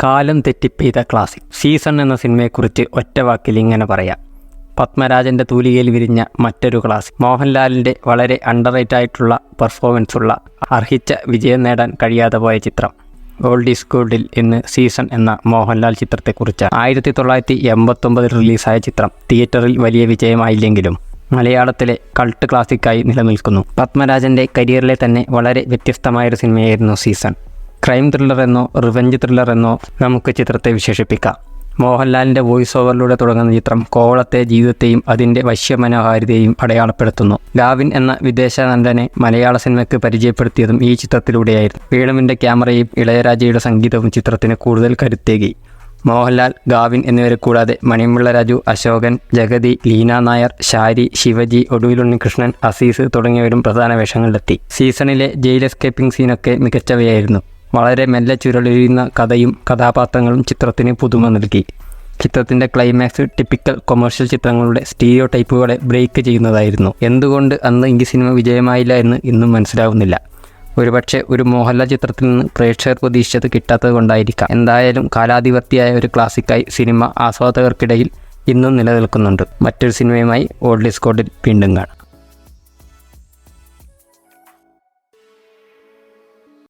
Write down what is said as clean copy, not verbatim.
കാലം തെറ്റിപ്പെയ്ത classic. Season എന്ന സിനിമയെക്കുറിച്ച് ഒറ്റ വാക്കിൽ ഇങ്ങനെ പറയാം. പത്മരാജൻ്റെ തൂലികയിൽ വിരിഞ്ഞ മറ്റൊരു ക്ലാസിക്. മോഹൻലാലിൻ്റെ വളരെ അണ്ടർറേറ്റഡ് ആയിട്ടുള്ള പെർഫോമൻസുള്ള, അർഹിച്ച വിജയം നേടാൻ കഴിയാതെ പോയ ചിത്രം ഓൾഡ് ഈസ് ഗോൾഡിൽ ഇന്ന് സീസൺ എന്ന മോഹൻലാൽ ചിത്രത്തെക്കുറിച്ചാണ്. 1989 റിലീസായ ചിത്രം തിയേറ്ററിൽ വലിയ വിജയമായില്ലെങ്കിലും മലയാളത്തിലെ കൾട്ട് ക്ലാസിക്കായി നിലനിൽക്കുന്നു. പത്മരാജൻ്റെ കരിയറിലെ തന്നെ വളരെ വ്യത്യസ്തമായൊരു സിനിമയായിരുന്നു സീസൺ. ക്രൈം ത്രില്ലർ എന്നോ റിവെഞ്ച് ത്രില്ലർ എന്നോ നമുക്ക് ചിത്രത്തെ വിശേഷിപ്പിക്കാം. മോഹൻലാലിൻ്റെ വോയിസ് ഓവറിലൂടെ തുടങ്ങുന്ന ചിത്രം കോവളത്തെ ജീവിതത്തെയും അതിൻ്റെ വശ്യമനോഹാരിതയെയും അടയാളപ്പെടുത്തുന്നു. ഗാവിൻ എന്ന വിദേശ നടനെ മലയാള സിനിമയ്ക്ക് പരിചയപ്പെടുത്തിയതും ഈ ചിത്രത്തിലൂടെയായിരുന്നു. വേണുവിൻ്റെ ക്യാമറയും ഇളയരാജയുടെ സംഗീതവും ചിത്രത്തിന് കൂടുതൽ കരുത്തേകി. മോഹൻലാൽ, ഗാവിൻ എന്നിവരെ കൂടാതെ മണിമുള്ള രാജു, അശോകൻ, ജഗതി, ലീന നായർ, ഷാരി, ശിവജി, ഒടുവിൽ ഉണ്ണികൃഷ്ണൻ, അസീസ് തുടങ്ങിയവരും പ്രധാന വേഷങ്ങളിലെത്തി. സീസണിലെ ജയിൽ എസ്കേപ്പിംഗ് സീനൊക്കെ മികച്ചവയായിരുന്നു. വളരെ മെല്ലെ ചുരുളിയുന്ന കഥയും കഥാപാത്രങ്ങളും ചിത്രത്തിന് പുതുമ നൽകി. ചിത്രത്തിൻ്റെ ക്ലൈമാക്സ് ടിപ്പിക്കൽ കൊമേഴ്ഷ്യൽ ചിത്രങ്ങളുടെ സ്റ്റീരിയോ ടൈപ്പുകളെ ബ്രേക്ക് ചെയ്യുന്നതായിരുന്നു. എന്തുകൊണ്ട് അന്ന് ഈ സിനിമ വിജയമായില്ല എന്ന് ഇന്നും മനസ്സിലാവുന്നില്ല. ഒരുപക്ഷെ ഒരു മോഹൻലാൽ ചിത്രത്തിൽ നിന്ന് പ്രേക്ഷകർ പ്രതീക്ഷിച്ചത് കിട്ടാത്തത് കൊണ്ടായിരിക്കാം. എന്തായാലും കാലാധിപത്യമായ ഒരു ക്ലാസിക്കായി സിനിമ ആസ്വാദകർക്കിടയിൽ ഇന്നും നിലനിൽക്കുന്നുണ്ട്. മറ്റൊരു സിനിമയുമായി ഓൾഡ് ഈസ് ഗോൾഡിൽ വീണ്ടും കാണാം.